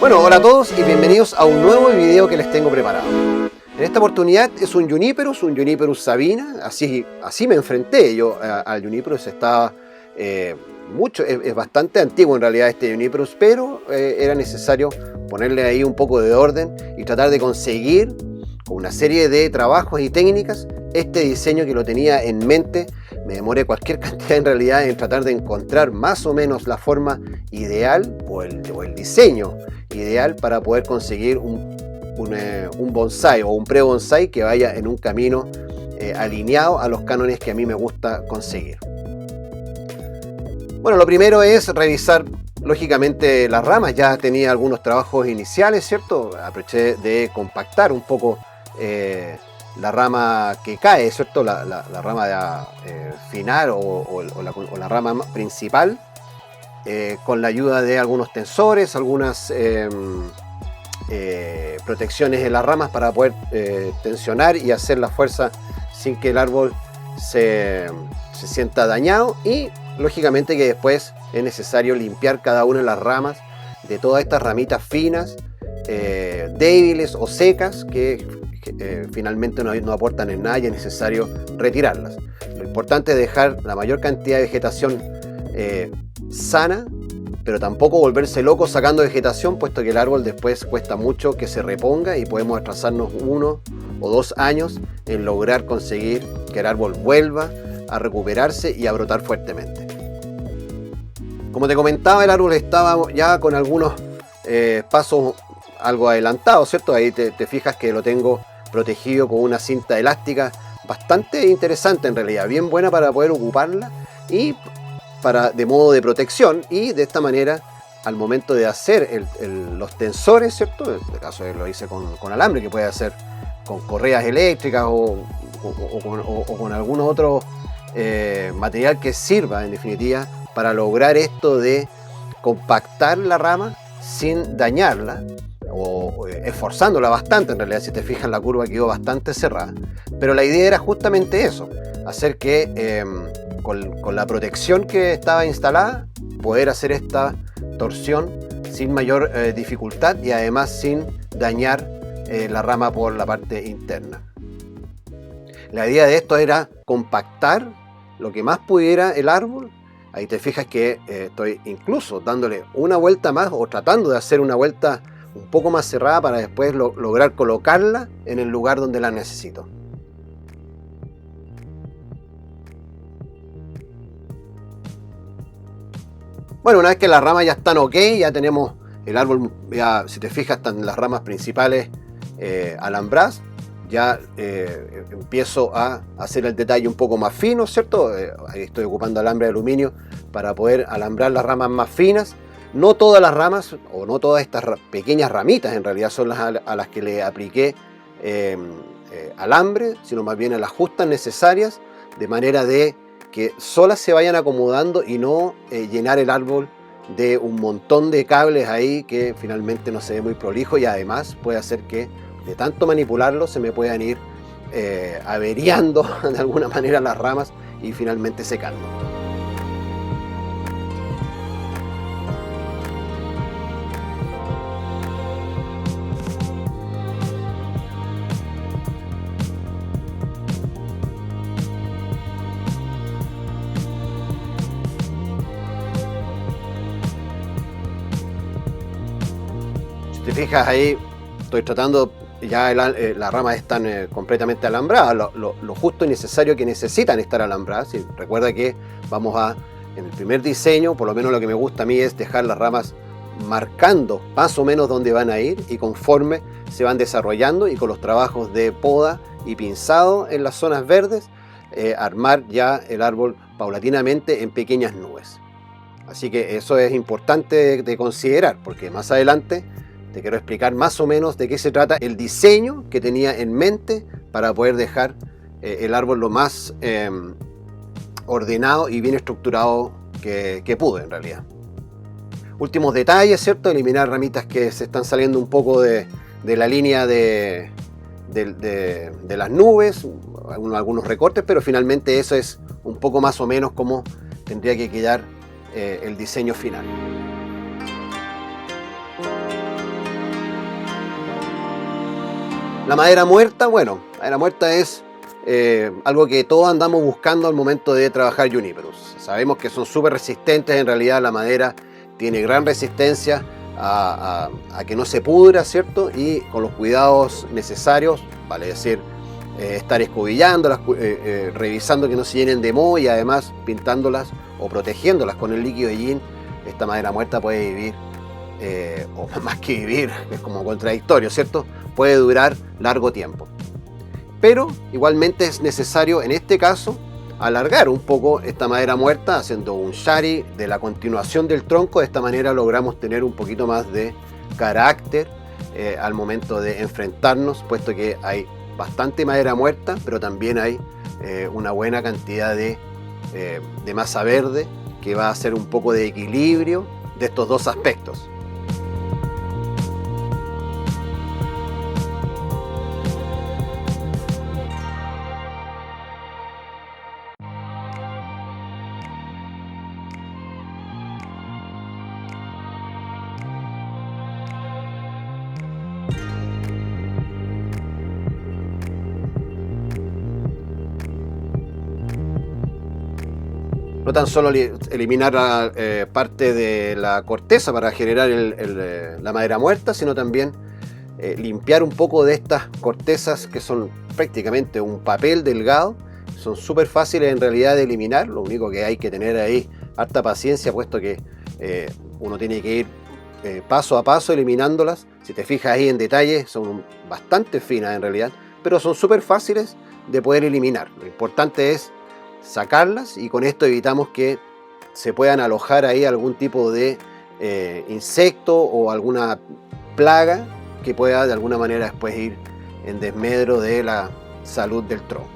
Bueno, hola a todos y bienvenidos a un nuevo video que les tengo preparado. En esta oportunidad es un Juniperus sabina, así me enfrenté yo al Juniperus. Estaba es bastante antiguo en realidad este Juniperus, pero era necesario ponerle ahí un poco de orden y tratar de conseguir, con una serie de trabajos y técnicas, este diseño que lo tenía en mente. Me demoré cualquier cantidad en realidad en tratar de encontrar más o menos la forma ideal o el diseño ideal para poder conseguir un bonsai o un pre-bonsai que vaya en un camino alineado a los cánones que a mí me gusta conseguir. Bueno, lo primero es revisar lógicamente las ramas. Ya tenía algunos trabajos iniciales, ¿cierto? Aproveché de compactar un poco la rama que cae, ¿cierto? La rama final o la rama principal, con la ayuda de algunos tensores, algunas protecciones en las ramas para poder tensionar y hacer la fuerza sin que el árbol se sienta dañado. Y lógicamente que después es necesario limpiar cada una de las ramas de todas estas ramitas finas, débiles o secas que finalmente no aportan en nada y es necesario retirarlas. Lo importante es dejar la mayor cantidad de vegetación sana, pero tampoco volverse loco sacando vegetación, puesto que el árbol después cuesta mucho que se reponga y podemos atrasarnos 1 o 2 años en lograr conseguir que el árbol vuelva a recuperarse y a brotar fuertemente. Como te comentaba, el árbol estaba ya con algunos pasos algo adelantados, ¿cierto? Ahí te fijas que lo tengo protegido con una cinta elástica bastante interesante en realidad, bien buena para poder ocuparla y de modo de protección. Y de esta manera, al momento de hacer los tensores, ¿cierto? En este caso lo hice con alambre, que puede hacer con correas eléctricas o con algún otro material que sirva en definitiva para lograr esto de compactar la rama sin dañarla, o esforzándola bastante. En realidad, si te fijas, la curva quedó bastante cerrada, pero la idea era justamente eso, hacer que con la protección que estaba instalada, poder hacer esta torsión sin mayor dificultad y además sin dañar la rama por la parte interna. La idea de esto era compactar lo que más pudiera el árbol. Ahí te fijas que estoy incluso dándole una vuelta más, o tratando de hacer una vuelta un poco más cerrada para después lograr colocarla en el lugar donde la necesito. Bueno, una vez que las ramas ya están ok, ya tenemos el árbol, ya, si te fijas, están las ramas principales alambradas. Ya empiezo a hacer el detalle un poco más fino, ¿cierto? Ahí estoy ocupando alambre de aluminio para poder alambrar las ramas más finas. No todas las ramas, o no todas estas pequeñas ramitas en realidad son las a las que le apliqué alambre, sino más bien a las justas necesarias, de manera de que solas se vayan acomodando y no llenar el árbol de un montón de cables ahí que finalmente no se ve muy prolijo, y además puede hacer que de tanto manipularlo se me puedan ir averiando de alguna manera las ramas y finalmente secando. Si te fijas ahí, estoy tratando, ya las ramas están completamente alambradas, lo justo y necesario que necesitan estar alambradas. Y recuerda que en el primer diseño, por lo menos lo que me gusta a mí es dejar las ramas marcando más o menos dónde van a ir, y conforme se van desarrollando y con los trabajos de poda y pinzado en las zonas verdes, armar ya el árbol paulatinamente en pequeñas nubes. Así que eso es importante de considerar, porque más adelante te quiero explicar más o menos de qué se trata el diseño que tenía en mente para poder dejar el árbol lo más ordenado y bien estructurado que pude en realidad. Últimos detalles, ¿cierto? Eliminar ramitas que se están saliendo un poco de la línea de las nubes, algunos recortes, pero finalmente eso es un poco más o menos como tendría que quedar el diseño final. La madera muerta, bueno, la madera muerta es algo que todos andamos buscando al momento de trabajar Juniperus. Sabemos que son súper resistentes, en realidad la madera tiene gran resistencia a que no se pudra, ¿cierto? Y con los cuidados necesarios, vale decir, estar escobillándolas, revisando que no se llenen de moho y además pintándolas o protegiéndolas con el líquido de yin, esta madera muerta puede vivir, o más que vivir, es como contradictorio, ¿cierto? Puede durar largo tiempo. Pero igualmente es necesario, en este caso, alargar un poco esta madera muerta haciendo un shari de la continuación del tronco. De esta manera logramos tener un poquito más de carácter al momento de enfrentarnos, puesto que hay bastante madera muerta, pero también hay una buena cantidad de masa verde que va a hacer un poco de equilibrio de estos dos aspectos. No tan solo eliminar parte de la corteza para generar la madera muerta, sino también limpiar un poco de estas cortezas que son prácticamente un papel delgado. Son súper fáciles en realidad de eliminar, lo único que hay que tener ahí harta paciencia, puesto que uno tiene que ir paso a paso eliminándolas. Si te fijas ahí en detalle, son bastante finas en realidad, pero son súper fáciles de poder eliminar. Lo importante es sacarlas y con esto evitamos que se puedan alojar ahí algún tipo de insecto o alguna plaga que pueda de alguna manera después ir en desmedro de la salud del tronco.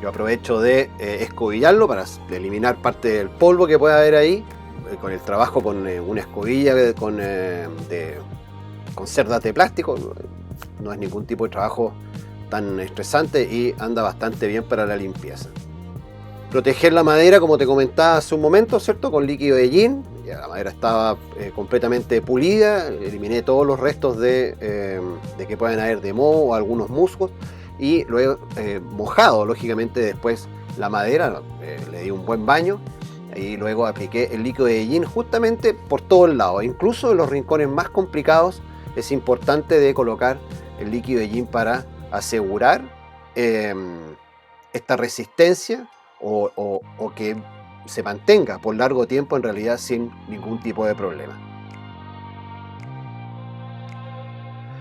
Yo aprovecho de escobillarlo para eliminar parte del polvo que pueda haber ahí con el trabajo con una escobilla con cerdas de plástico. No es ningún tipo de trabajo tan estresante y anda bastante bien para la limpieza. Proteger la madera, como te comentaba hace un momento, ¿cierto? Con líquido de yin. Ya la madera estaba completamente pulida, eliminé todos los restos de que puedan haber de moho o algunos musgos y luego mojado, lógicamente, después la madera, le di un buen baño y luego apliqué el líquido de yin justamente por todos lados, incluso en los rincones más complicados es importante de colocar el líquido de yin para asegurar esta resistencia o que se mantenga por largo tiempo en realidad sin ningún tipo de problema.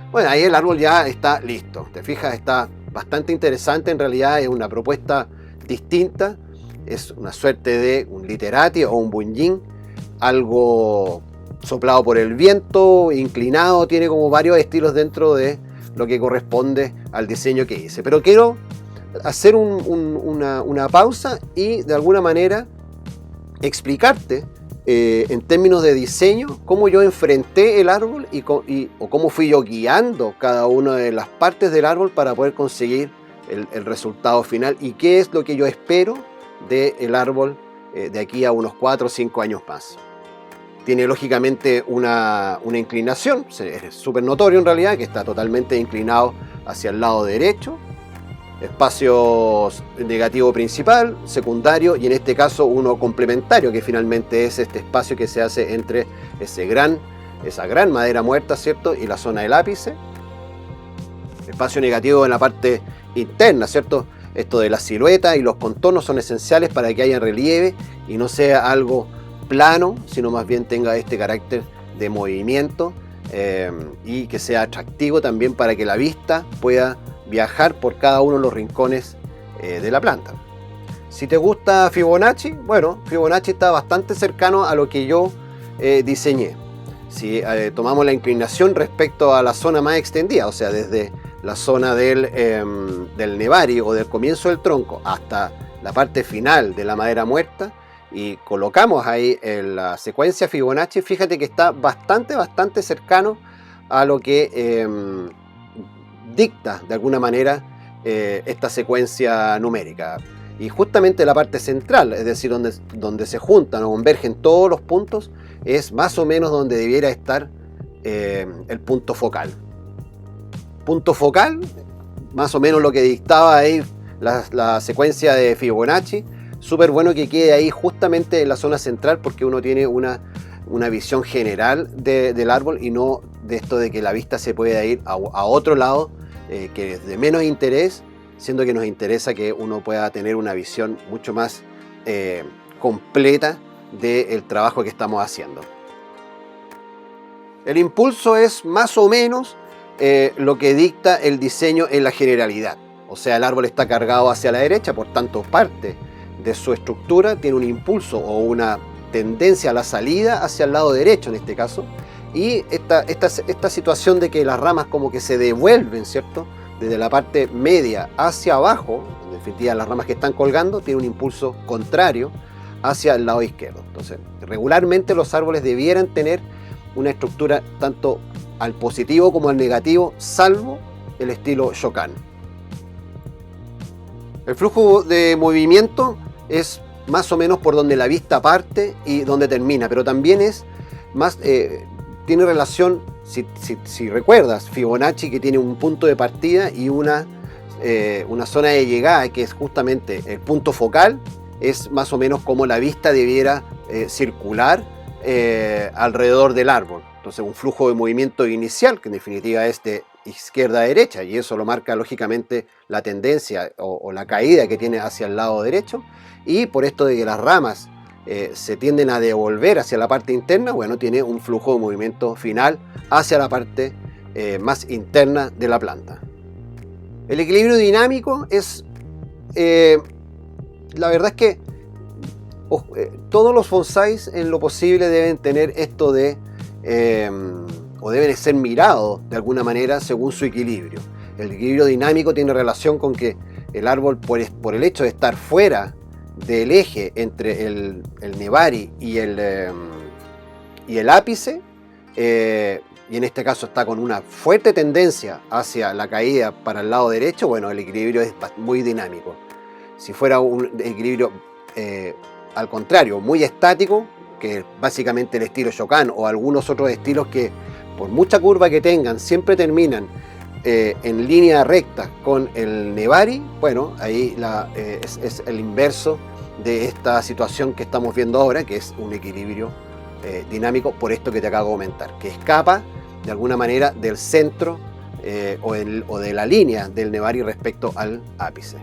Bueno, ahí el árbol ya está listo, te fijas, está bastante interesante, en realidad es una propuesta distinta, es una suerte de un literati o un bunyin, algo soplado por el viento, inclinado, tiene como varios estilos dentro de lo que corresponde al diseño que hice. Pero quiero hacer una pausa y de alguna manera explicarte en términos de diseño cómo yo enfrenté el árbol o cómo fui yo guiando cada una de las partes del árbol para poder conseguir el resultado final y qué es lo que yo espero del árbol de aquí a unos 4 o 5 años más. Tiene lógicamente una inclinación, es súper notorio en realidad, que está totalmente inclinado hacia el lado derecho. Espacios negativo principal, secundario y en este caso uno complementario, que finalmente es este espacio que se hace entre esa gran madera muerta, ¿cierto? Y la zona del ápice. Espacio negativo en la parte interna, ¿cierto? Esto de la silueta y los contornos son esenciales para que haya relieve y no sea algo plano, sino más bien tenga este carácter de movimiento y que sea atractivo también para que la vista pueda viajar por cada uno de los rincones de la planta. Si te gusta Fibonacci, bueno, Fibonacci está bastante cercano a lo que yo diseñé. Si tomamos la inclinación respecto a la zona más extendida, o sea, desde la zona del nevari o del comienzo del tronco hasta la parte final de la madera muerta, y colocamos ahí en la secuencia Fibonacci, fíjate que está bastante cercano a lo que dicta de alguna manera esta secuencia numérica. Y justamente la parte central, es decir, donde se juntan o convergen todos los puntos, es más o menos donde debiera estar el punto focal. Punto focal, más o menos lo que dictaba ahí la secuencia de Fibonacci. Súper bueno que quede ahí justamente en la zona central, porque uno tiene una visión general del árbol y no de esto de que la vista se pueda ir a otro lado, que es de menos interés, siendo que nos interesa que uno pueda tener una visión mucho más completa del trabajo que estamos haciendo. El impulso es más o menos lo que dicta el diseño en la generalidad. O sea, el árbol está cargado hacia la derecha, por tanto parte de su estructura tiene un impulso o una tendencia a la salida hacia el lado derecho en este caso, y esta situación de que las ramas como que se devuelven, ¿cierto?, desde la parte media hacia abajo, en definitiva las ramas que están colgando tienen un impulso contrario hacia el lado izquierdo. Entonces, regularmente los árboles debieran tener una estructura tanto al positivo como al negativo, salvo el estilo Shokan. El flujo de movimiento es más o menos por donde la vista parte y donde termina, pero también es más, tiene relación, si recuerdas, Fibonacci, que tiene un punto de partida y una zona de llegada, que es justamente el punto focal, es más o menos como la vista debiera circular alrededor del árbol. Entonces, un flujo de movimiento inicial, que en definitiva es de izquierda a derecha, y eso lo marca lógicamente la tendencia o la caída que tiene hacia el lado derecho, y por esto de que las ramas se tienden a devolver hacia la parte interna, bueno, tiene un flujo de movimiento final hacia la parte más interna de la planta. El equilibrio dinámico es, la verdad es que todos los bonsáis en lo posible deben tener esto de, o deben ser mirados de alguna manera según su equilibrio. El equilibrio dinámico tiene relación con que el árbol, por el hecho de estar fuera del eje entre el nebari y el ápice, y en este caso está con una fuerte tendencia hacia la caída para el lado derecho, bueno, el equilibrio es muy dinámico. Si fuera un equilibrio al contrario, muy estático, que es básicamente el estilo Shokan o algunos otros estilos que por mucha curva que tengan siempre terminan en línea recta con el nebari, bueno, ahí es el inverso de esta situación que estamos viendo ahora, que es un equilibrio dinámico, por esto que te acabo de comentar, que escapa de alguna manera del centro o de la línea del nebari respecto al ápice.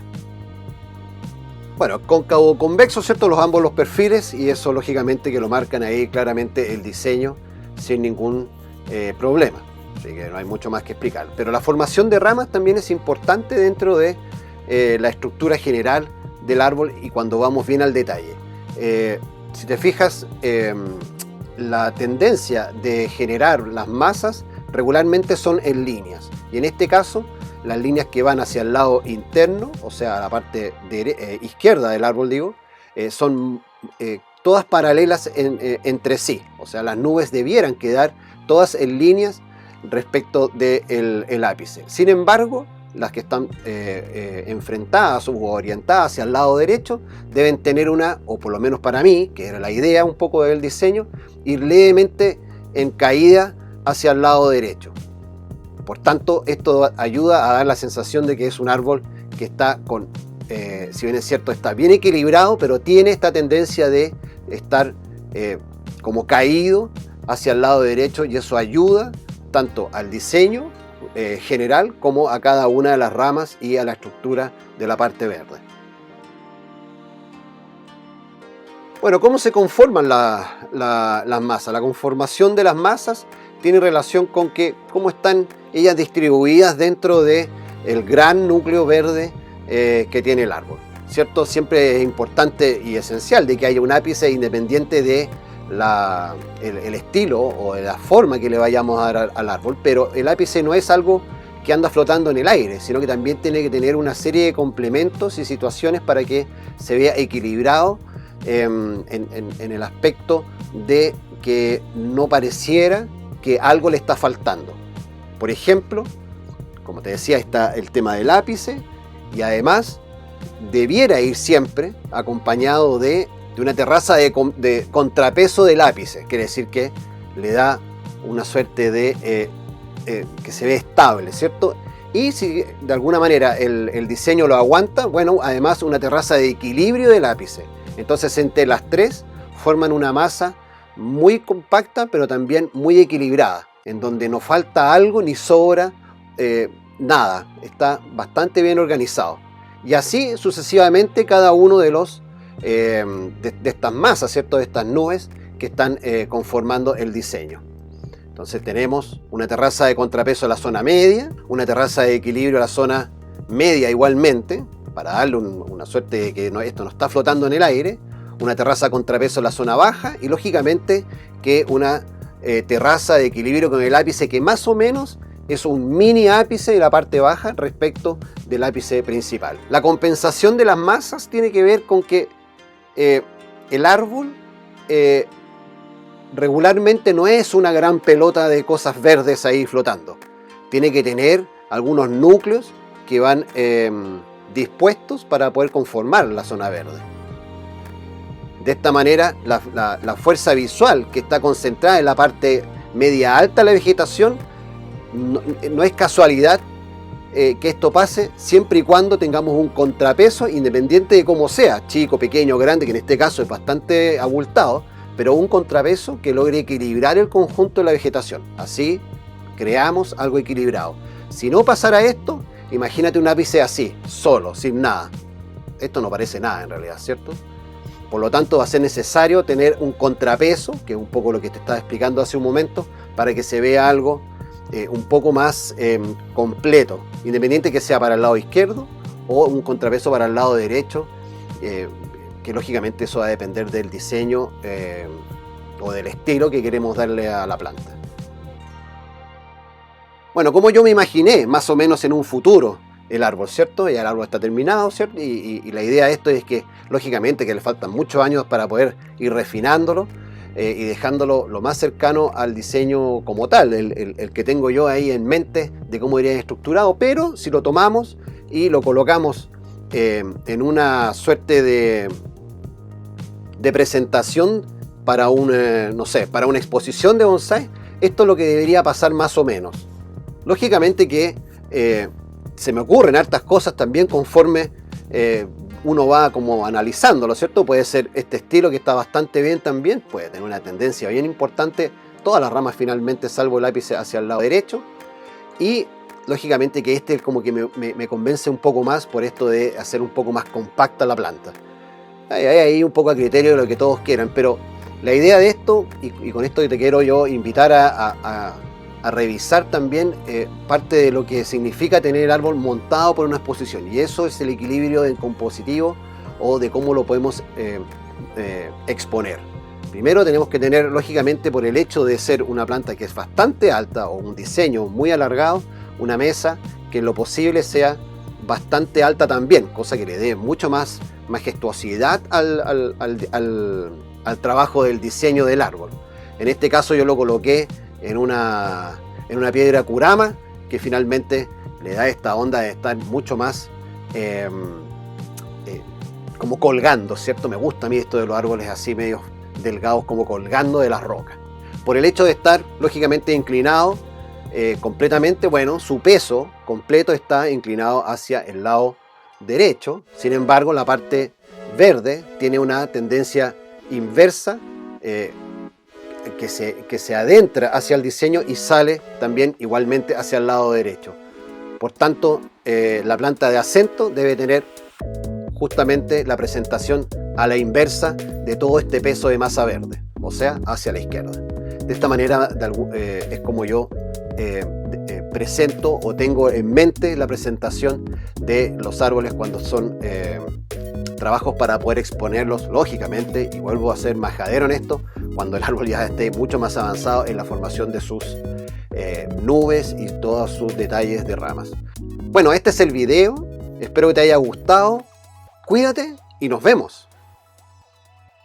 Bueno, cóncavo convexo, ¿cierto? Ambos los perfiles, y eso lógicamente que lo marcan ahí claramente el diseño sin ningún problema. Así que no hay mucho más que explicar. Pero la formación de ramas también es importante dentro de la estructura general del árbol y cuando vamos bien al detalle. Si te fijas, la tendencia de generar las masas regularmente son en líneas. Y en este caso, las líneas que van hacia el lado interno, o sea, la parte izquierda del árbol, digo, son todas paralelas entre sí. O sea, las nubes debieran quedar todas en líneas respecto del ápice. Sin embargo, las que están enfrentadas o orientadas hacia el lado derecho deben tener una, o por lo menos para mí, que era la idea un poco del diseño, ir levemente en caída hacia el lado derecho. Por tanto, esto ayuda a dar la sensación de que es un árbol que está con, si bien es cierto, está bien equilibrado, pero tiene esta tendencia de estar como caído hacia el lado derecho, y eso ayuda tanto al diseño general como a cada una de las ramas y a la estructura de la parte verde. Bueno, ¿cómo se conforman las masas? La conformación de las masas tiene relación con cómo están ellas distribuidas dentro del gran núcleo verde que tiene el árbol, ¿cierto? Siempre es importante y esencial de que haya un ápice independiente de el estilo o de la forma que le vayamos a dar al árbol, pero el ápice no es algo que anda flotando en el aire, sino que también tiene que tener una serie de complementos y situaciones para que se vea equilibrado en el aspecto de que no pareciera que algo le está faltando. Por ejemplo, como te decía, está el tema del ápice, y además debiera ir siempre acompañado de una terraza de contrapeso del ápice, quiere decir que le da una suerte de que se ve estable, ¿cierto? Y si de alguna manera el diseño lo aguanta, bueno, además una terraza de equilibrio del ápice. Entonces entre las tres forman una masa muy compacta, pero también muy equilibrada, en donde no falta algo ni sobra nada. Está bastante bien organizado. Y así sucesivamente cada uno de los de estas masas, ¿cierto? De estas nubes que están conformando el diseño. Entonces tenemos una terraza de contrapeso a la zona media, una terraza de equilibrio a la zona media igualmente, para darle una suerte de que esto no está flotando en el aire, una terraza contrapeso a la zona baja y lógicamente que una terraza de equilibrio con el ápice que más o menos es un mini ápice de la parte baja respecto del ápice principal. La compensación de las masas tiene que ver con que el árbol regularmente no es una gran pelota de cosas verdes ahí flotando. Tiene que tener algunos núcleos que van dispuestos para poder conformar la zona verde. De esta manera, la fuerza visual que está concentrada en la parte media alta de la vegetación no es casualidad que esto pase siempre y cuando tengamos un contrapeso independiente de cómo sea, chico, pequeño, grande, que en este caso es bastante abultado, pero un contrapeso que logre equilibrar el conjunto de la vegetación. Así creamos algo equilibrado. Si no pasara esto, imagínate un ápice así, solo, sin nada. Esto no parece nada en realidad, ¿cierto? Por lo tanto, va a ser necesario tener un contrapeso, que es un poco lo que te estaba explicando hace un momento, para que se vea algo un poco más completo, independiente que sea para el lado izquierdo o un contrapeso para el lado derecho, que lógicamente eso va a depender del diseño o del estilo que queremos darle a la planta. Bueno, como yo me imaginé más o menos en un futuro el árbol, ¿cierto? Ya el árbol está terminado, ¿cierto? Y la idea de esto es que lógicamente que le faltan muchos años para poder ir refinándolo y dejándolo lo más cercano al diseño como tal, el que tengo yo ahí en mente de cómo iría estructurado, pero si lo tomamos y lo colocamos en una suerte de presentación para no sé, para una exposición de bonsái, esto es lo que debería pasar más o menos. Lógicamente que se me ocurren hartas cosas también conforme uno va como analizándolo, ¿cierto? Puede ser este estilo que está bastante bien también, puede tener una tendencia bien importante, todas las ramas finalmente salvo el ápice hacia el lado derecho, y lógicamente que este es como que me convence un poco más por esto de hacer un poco más compacta la planta. Hay ahí un poco a criterio de lo que todos quieran, pero la idea de esto, y con esto te quiero yo invitar a revisar también parte de lo que significa tener el árbol montado por una exposición, y eso es el equilibrio del compositivo o de cómo lo podemos exponer. Primero tenemos que tener, lógicamente, por el hecho de ser una planta que es bastante alta o un diseño muy alargado, una mesa que en lo posible sea bastante alta también, cosa que le dé mucho más majestuosidad al trabajo del diseño del árbol. En este caso yo lo coloqué en una piedra kurama que finalmente le da esta onda de estar mucho más como colgando, ¿cierto? Me gusta a mí esto de los árboles así medios delgados como colgando de las rocas. Por el hecho de estar lógicamente inclinado completamente, bueno, su peso completo está inclinado hacia el lado derecho. Sin embargo, la parte verde tiene una tendencia inversa que se adentra hacia el diseño y sale también igualmente hacia el lado derecho. Por tanto, la planta de acento debe tener justamente la presentación a la inversa de todo este peso de masa verde, o sea, hacia la izquierda. De esta manera es como yo presento o tengo en mente la presentación de los árboles cuando son trabajos para poder exponerlos, lógicamente, y vuelvo a ser majadero en esto, cuando el árbol ya esté mucho más avanzado en la formación de sus nubes y todos sus detalles de ramas. Bueno, este es el video, espero que te haya gustado, cuídate y nos vemos.